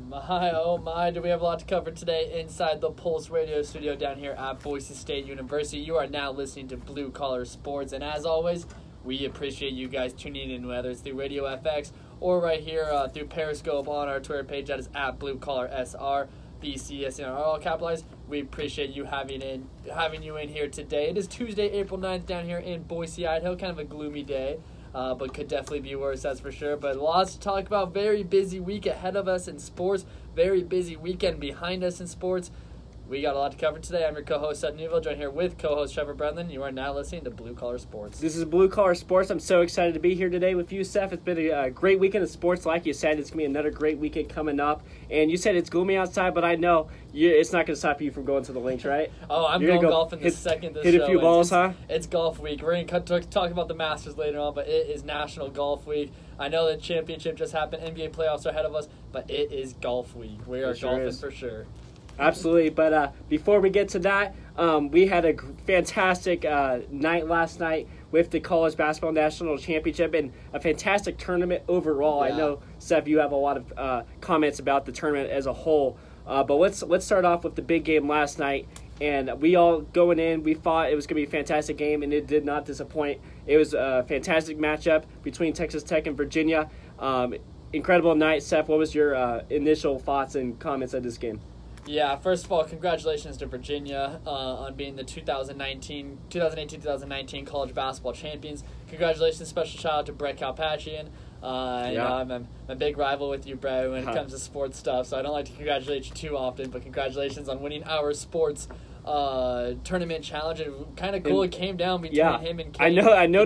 My, oh my, do we have a lot to cover today inside the Pulse Radio studio down here at Boise State University. You are now listening to Blue Collar Sports, and as always, we appreciate you guys tuning in, whether it's through Radio FX or right here through Periscope on our Twitter page. That is at Blue Collar SR. BCSN are all capitalized. We appreciate you having you in here today. It is Tuesday, April 9th down here in Boise, Idaho. Kind of a gloomy day. But could definitely be worse, that's for sure. But lots to talk about. Very busy week ahead of us in sports. Very busy weekend behind us in sports. We got a lot to cover today. I'm your co-host, Seth Newville, joined here with co-host Trevor Brennan. You are now listening to Blue Collar Sports. This is Blue Collar Sports. I'm so excited to be here today with you, Seth. It's been a great weekend of sports. Like you said, it's going to be another great weekend coming up. And you said it's gloomy outside, but I know it's not going to stop you from going to the links, right? Oh, I'm going golfing the second this hit show a few balls, huh? It's golf week. We're going to talk about the Masters later on, but it is National Golf Week. I know the championship just happened. NBA playoffs are ahead of us, but it is golf week. We are golfing for sure. Absolutely, but before we get to that, we had a fantastic night last night with the College Basketball National Championship and a fantastic tournament overall. Yeah. I know, Seth, you have a lot of comments about the tournament as a whole, but let's start off with the big game last night. And we all going in, we thought it was going to be a fantastic game, and it did not disappoint. It was a fantastic matchup between Texas Tech and Virginia. Incredible night. Seth, what was your initial thoughts and comments of this game? Yeah, first of all, congratulations to Virginia on being the 2018-2019 college basketball champions. Congratulations, special shout out to Brett Kalpatchian. I'm a big rival with you, Brett, when it comes to sports stuff, so I don't like to congratulate you too often, but congratulations on winning our sports tournament challenge. And kind of cool, it came down between him and Cade. I know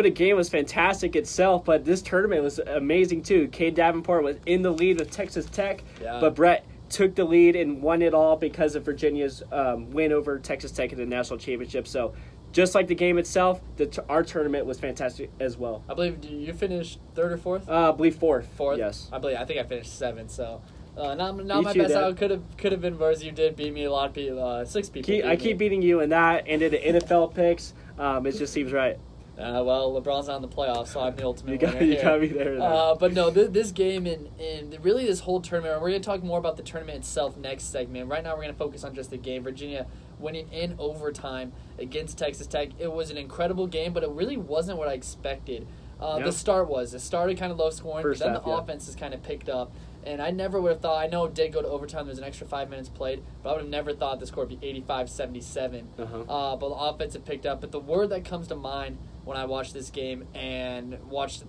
the game was fantastic itself, but this tournament was amazing too. Cade Davenport was in the lead with Texas Tech, but Brett took the lead and won it all because of Virginia's win over Texas Tech in the national championship. So just like the game itself, our tournament was fantastic as well. I believe you finished third or fourth? I believe fourth. Fourth? Yes. I think I finished seventh. So not my best out. Could have been worse. You did beat me a lot of people. 6 people. I keep beating you in that and in the NFL picks. It just seems right. Well, LeBron's not in the playoffs, so I'm the ultimate winner You got me there. But no, this game and really this whole tournament, we're going to talk more about the tournament itself next segment. Right now we're going to focus on just the game. Virginia winning in overtime against Texas Tech. It was an incredible game, but it really wasn't what I expected. The start was. It started kind of low scoring, but then the offense has kind of picked up. And I never would have thought, I know it did go to overtime, there's an extra 5 minutes played, but I would have never thought the score would be 85-77. But the offense had picked up. But the word that comes to mind when I watched this game and watched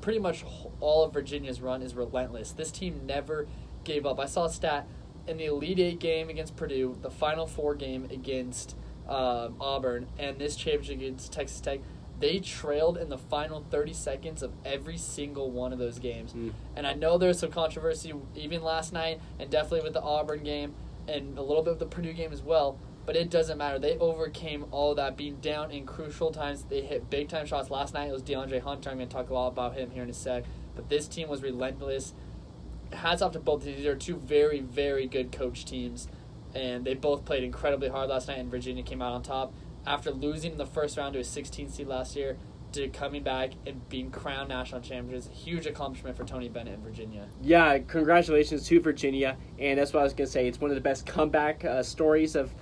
pretty much all of Virginia's run is relentless. This team never gave up. I saw a stat in the Elite Eight game against Purdue, the Final Four game against Auburn, and this championship against Texas Tech. They trailed in the final 30 seconds of every single one of those games. And I know there's some controversy even last night and definitely with the Auburn game and a little bit with the Purdue game as well, but it doesn't matter. They overcame all of that, being down in crucial times. They hit big-time shots. Last night it was DeAndre Hunter. I'm going to talk a lot about him here in a sec. But this team was relentless. Hats off to both of these. They're two very, very good coach teams, and they both played incredibly hard last night, and Virginia came out on top. After losing in the first round to a 16 seed last year, to coming back and being crowned national champions, a huge accomplishment for Tony Bennett and Virginia. Yeah, congratulations to Virginia, and that's what I was going to say. It's one of the best comeback stories of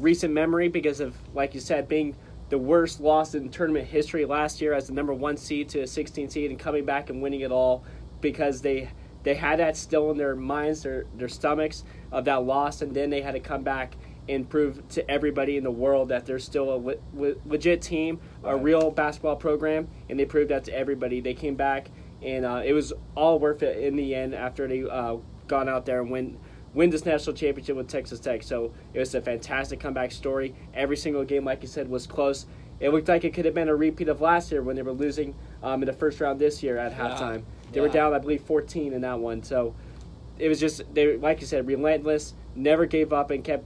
recent memory because of, like you said, being the worst loss in tournament history last year as the number 1 seed to a 16 seed and coming back and winning it all because they had that still in their minds, their stomachs of that loss, and then they had to come back and prove to everybody in the world that they're still a legit team, a real basketball program, and they proved that to everybody. They came back, and it was all worth it in the end after they gone out there and win this national championship with Texas Tech. So it was a fantastic comeback story. Every single game, like you said, was close. It looked like it could have been a repeat of last year when they were losing in the first round this year at halftime. They were down, I believe, 14 in that one. So it was just, they, like you said, relentless, never gave up and kept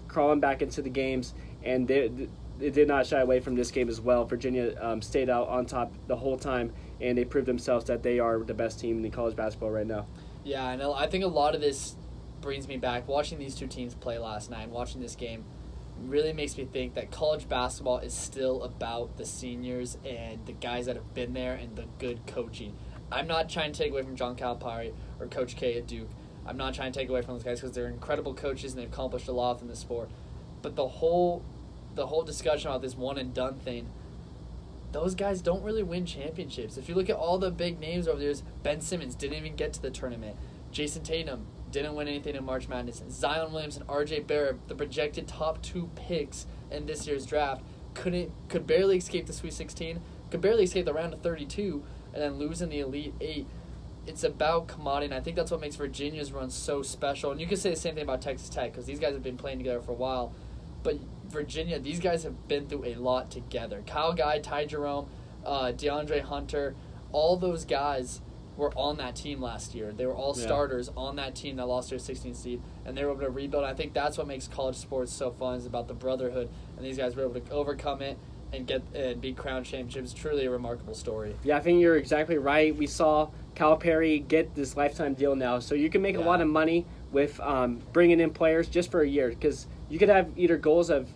crawling back into the games. And they did not shy away from this game as well. Virginia stayed out on top the whole time, and they proved themselves that they are the best team in college basketball right now. Yeah, I know. I think a lot of this brings me back. Watching these two teams play last night, watching this game, really makes me think that college basketball is still about the seniors and the guys that have been there and the good coaching. I'm not trying to take away from John Calipari or Coach K at Duke. I'm not trying to take away from those guys because they're incredible coaches and they've accomplished a lot in this sport. But the whole discussion about this one and done thing, those guys don't really win championships. If you look at all the big names over the years, Ben Simmons didn't even get to the tournament. Jason Tatum didn't win anything in March Madness. Zion Williamson, R.J. Barrett, the projected top 2 picks in this year's draft, could barely escape the Sweet 16, could barely escape the round of 32, and then lose in the Elite 8. It's about commodity, and I think that's what makes Virginia's run so special. And you could say the same thing about Texas Tech because these guys have been playing together for a while. But Virginia, these guys have been through a lot together. Kyle Guy, Ty Jerome, DeAndre Hunter, all those guys were on that team last year. They were all starters on that team that lost their 16th seed, and they were able to rebuild. I think that's what makes college sports so fun, is about the brotherhood, and these guys were able to overcome it and beat crown championships. Truly a remarkable story. Yeah, I think you're exactly right. We saw Calipari get this lifetime deal now, so you can make a lot of money with bringing in players just for a year, because you could have either goals of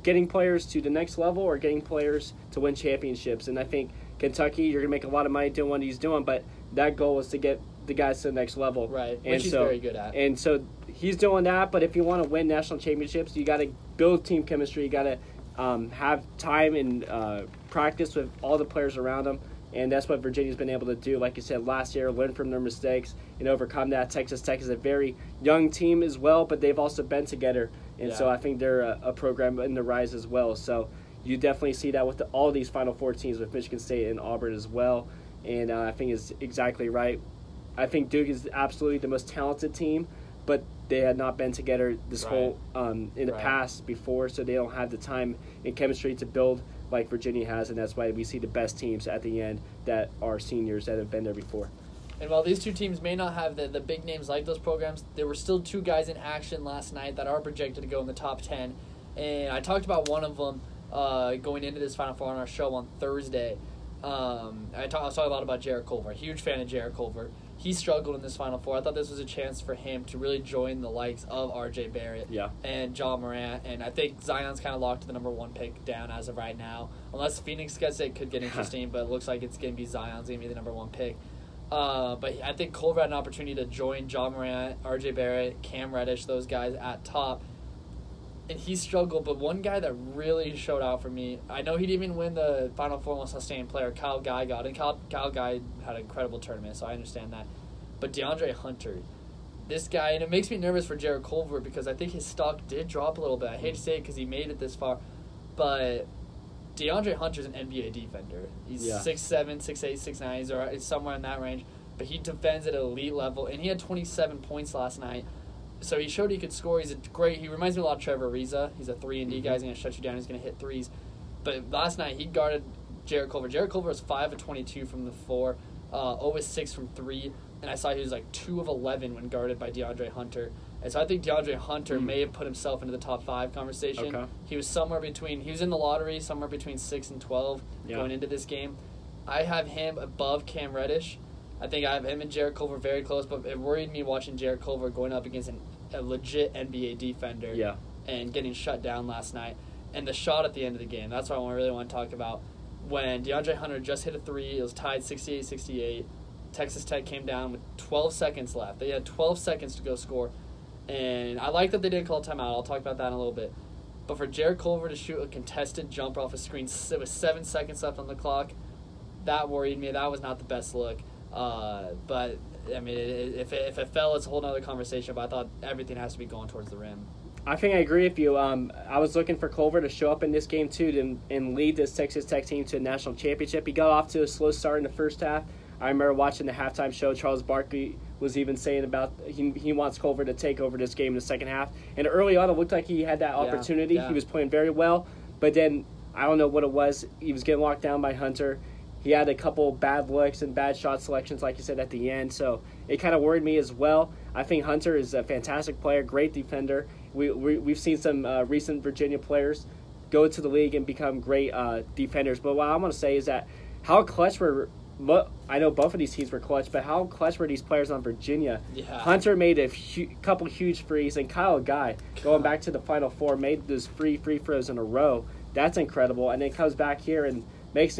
getting players to the next level or getting players to win championships. And I think Kentucky, you're going to make a lot of money doing what he's doing, but that goal is to get the guys to the next level. Right, which he's very good at. And so he's doing that, but if you want to win national championships, you got to build team chemistry. You got to have time and practice with all the players around them. And that's what Virginia's been able to do, like you said, last year, learn from their mistakes and overcome that. Texas Tech is a very young team as well, but they've also been together. And so I think they're a program in the rise as well. So you definitely see that with all these Final Four teams, with Michigan State and Auburn as well. And I think is exactly right. I think Duke is absolutely the most talented team, but they had not been together this whole in the past before, so they don't have the time and chemistry to build like Virginia has, and that's why we see the best teams at the end that are seniors that have been there before. And while these two teams may not have the big names like those programs, there were still 2 guys in action last night that are projected to go in the top 10. And I talked about one of them going into this Final Four on our show on Thursday. I was talking a lot about Jarrett Culver. Huge fan of Jarrett Culver. He struggled in this Final Four. I thought this was a chance for him to really join the likes of R.J. Barrett and John Morant. And I think Zion's kind of locked to the number 1 pick down as of right now. Unless Phoenix gets it, could get interesting, but it looks like it's going to be Zion's going to be the number 1 pick. But I think Culver had an opportunity to join John Morant, R.J. Barrett, Cam Reddish, those guys at top. And he struggled, but one guy that really showed out for me, I know he didn't even win the Final Four most sustained player, Kyle Guy got it. And Kyle Guy had an incredible tournament, so I understand that. But DeAndre Hunter, this guy, and it makes me nervous for Jarrett Culver because I think his stock did drop a little bit. I hate to say it because he made it this far, but DeAndre Hunter's an NBA defender. He's 6'7", 6'8", 6'9", he's somewhere in that range, but he defends at an elite level, and he had 27 points last night. So he showed he could score. He reminds me a lot of Trevor Ariza. He's a 3-and-D guy. He's going to shut you down. He's going to hit threes. But last night he guarded Jarrett Culver. Jarrett Culver was 5 of 22 from the floor, 0 of 6 from 3, and I saw he was like 2 of 11 when guarded by DeAndre Hunter. And so I think DeAndre Hunter may have put himself into the top 5 conversation. Okay. He was in the lottery, somewhere between 6 and 12 going into this game. I have him above Cam Reddish. I think I have him and Jarrett Culver very close, but it worried me watching Jarrett Culver going up against a legit NBA defender and getting shut down last night. And the shot at the end of the game, that's what I really want to talk about. When DeAndre Hunter just hit a 3, it was tied 68-68. Texas Tech came down with 12 seconds left. They had 12 seconds to go score. And I like that they didn't call a timeout. I'll talk about that in a little bit. But for Jarrett Culver to shoot a contested jumper off a screen with 7 seconds left on the clock, that worried me. That was not the best look. But I mean, if it fell, it's a whole other conversation. But I thought everything has to be going towards the rim. I think I agree with you. I was looking for Culver to show up in this game too and lead this Texas Tech team to a national championship. He got off to a slow start in the first half. I remember watching the halftime show. Charles Barkley was even saying about he wants Culver to take over this game in the second half. And early on, it looked like he had that opportunity. Yeah. He was playing very well. But then, I don't know what it was. He was getting locked down by Hunter. He had a couple bad looks and bad shot selections, like you said, at the end. So it kind of worried me as well. I think Hunter is a fantastic player, great defender. We've seen some recent Virginia players go to the league and become great defenders. But what I want to say is that how clutch were – I know both of these teams were clutch, but how clutch were these players on Virginia? Yeah. Hunter made a couple huge frees, and Kyle Guy, going back to the Final Four, made those free throws in a row. That's incredible. And then comes back here and makes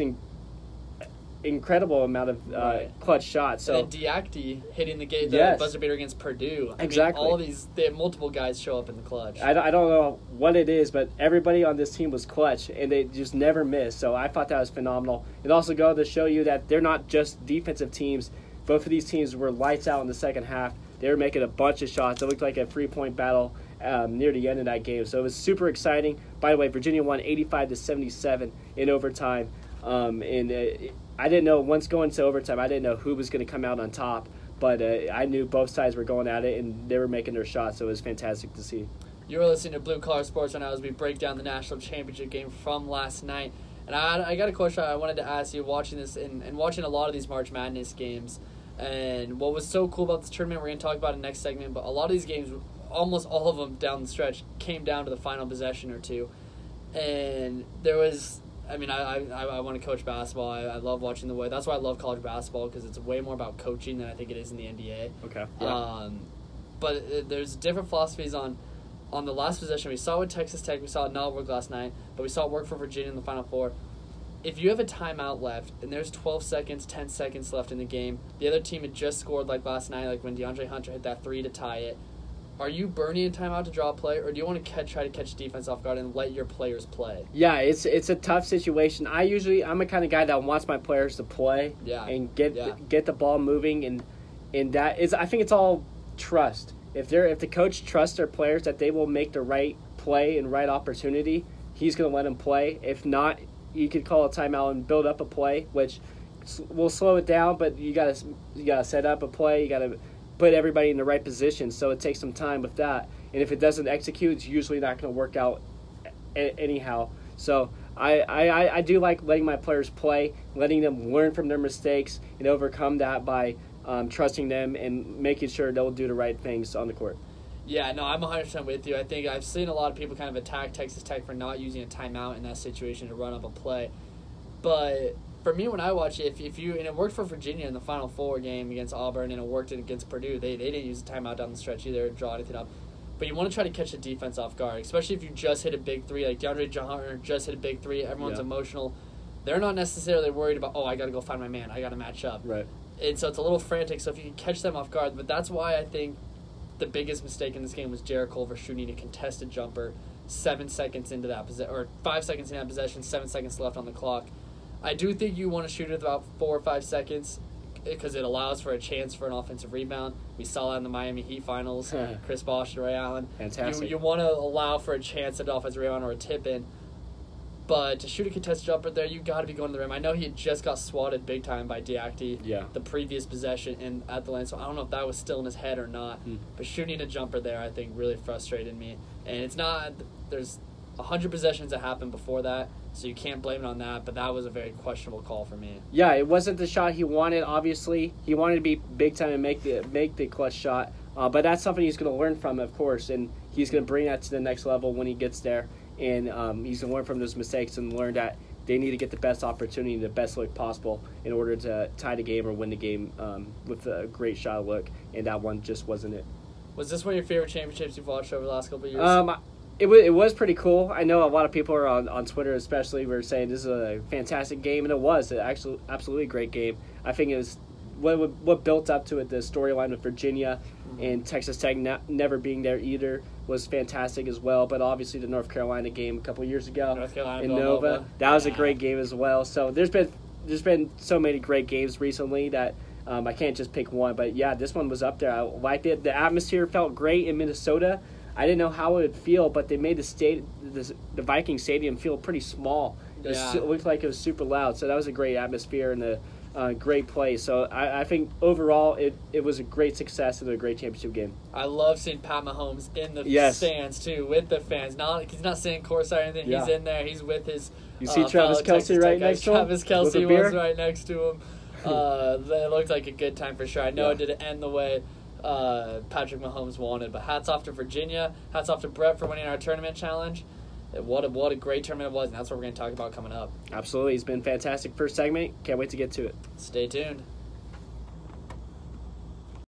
incredible amount of clutch shots. So and then Diakti hitting the buzzer beater against Purdue. Exactly. I mean, all of these, they have multiple guys show up in the clutch. I don't know what it is, but everybody on this team was clutch, and they just never miss. So I thought that was phenomenal. It also goes to show you that they're not just defensive teams. Both of these teams were lights out in the second half. They were making a bunch of shots. It looked like a 3-point battle near the end of that game. So it was super exciting. By the way, Virginia won 85-77 in overtime. I didn't know, once going to overtime, I didn't know who was going to come out on top. But I knew both sides were going at it, and they were making their shots. So it was fantastic to see. You were listening to Blue Collar Sports right now as we break down the national championship game from last night. And I got a question I wanted to ask you, watching this and watching a lot of these March Madness games. And what was so cool about this tournament, we're going to talk about in the next segment, but a lot of these games, almost all of them down the stretch, came down to the final possession or two. And there was, I mean, I want to coach basketball. I love watching the way. That's why I love college basketball, because it's way more about coaching than I think it is in the NBA. Okay. Yeah. But there's different philosophies on the last possession. We saw it with Texas Tech. We saw it not work last night, but we saw it work for Virginia in the Final Four. If you have a timeout left and there's 12 seconds, 10 seconds left in the game, the other team had just scored like last night, like when DeAndre Hunter hit that 3 to tie it, are you burning a timeout to draw a play, or do you want to try to catch defense off guard and let your players play? Yeah, it's a tough situation. I'm a kind of guy that wants my players to play and get the ball moving, and that is, I think it's all trust. If the coach trusts their players that they will make the right play and right opportunity, he's going to let them play. If not, you could call a timeout and build up a play, which will slow it down. But you gotta set up a play. You gotta put everybody in the right position. So it takes some time with that. And if it doesn't execute, it's usually not going to work out anyhow. So I do like letting my players play, letting them learn from their mistakes and overcome that by trusting them and making sure they'll do the right things on the court. Yeah, no, I'm 100% with you. I think I've seen a lot of people kind of attack Texas Tech for not using a timeout in that situation to run up a play. But for me, when I watch it, and it worked for Virginia in the Final Four game against Auburn, and it worked against Purdue. They didn't use a timeout down the stretch either, draw anything up. But you want to try to catch the defense off guard, especially if you just hit a big three. Like DeAndre Hunter just hit a big three. Everyone's emotional. They're not necessarily worried about, I got to go find my man. I got to match up. Right. And so it's a little frantic. So if you can catch them off guard, but that's why I think the biggest mistake in this game was Jarrett Culver shooting a contested jumper 7 seconds into that or 5 seconds into that possession, 7 seconds left on the clock. I do think you want to shoot it about 4 or 5 seconds because it allows for a chance for an offensive rebound. We saw that in the Miami Heat finals. Chris Bosh and Ray Allen. Fantastic. You want to allow for a chance at an offensive rebound or a tip-in. But to shoot a contested jumper there, you got to be going to the rim. I know he had just got swatted big time by Diakti the previous possession at the lane, so I don't know if that was still in his head or not. But shooting a jumper there, I think, really frustrated me. And it's not – there's 100 possessions that happened before that, so you can't blame it on that. But that was a very questionable call for me. Yeah, it wasn't the shot he wanted, obviously. He wanted to be big time and make the clutch shot. But that's something he's going to learn from, of course, and he's going to bring that to the next level when he gets there. And he's going to learn from those mistakes and learn that they need to get the best opportunity, the best look possible in order to tie the game or win the game with a great shot look. And that one just wasn't it. Was this one of your favorite championships you've watched over the last couple of years? It was pretty cool. I know a lot of people are on Twitter especially were saying this is a fantastic game, and it was actually absolutely great game. I think it was what built up to it, the storyline with Virginia and Texas Tech never being there either was fantastic as well. But obviously the North Carolina game a couple years ago in Nova, that was a great game as well. So there's been so many great games recently that I can't just pick one. But yeah, this one was up there. I liked it. The atmosphere felt great in Minnesota. I didn't know how it would feel, but they made the Viking Stadium feel pretty small. It looked like it was super loud. So that was a great atmosphere and a great play. So I think overall it was a great success and a great championship game. I love seeing Pat Mahomes in the stands too with the fans. He's not sitting courtside or anything. He's in there. He's with his. You see Travis Kelce right next to him. Travis Kelce was right next to him. It looked like a good time for sure. I know it didn't end the way Patrick Mahomes wanted, but hats off to Virginia. Hats off to Brett for winning our tournament challenge. What a great tournament it was, and that's what we're going to talk about coming up. Absolutely. It's been a fantastic first segment. Can't wait to get to it. Stay tuned.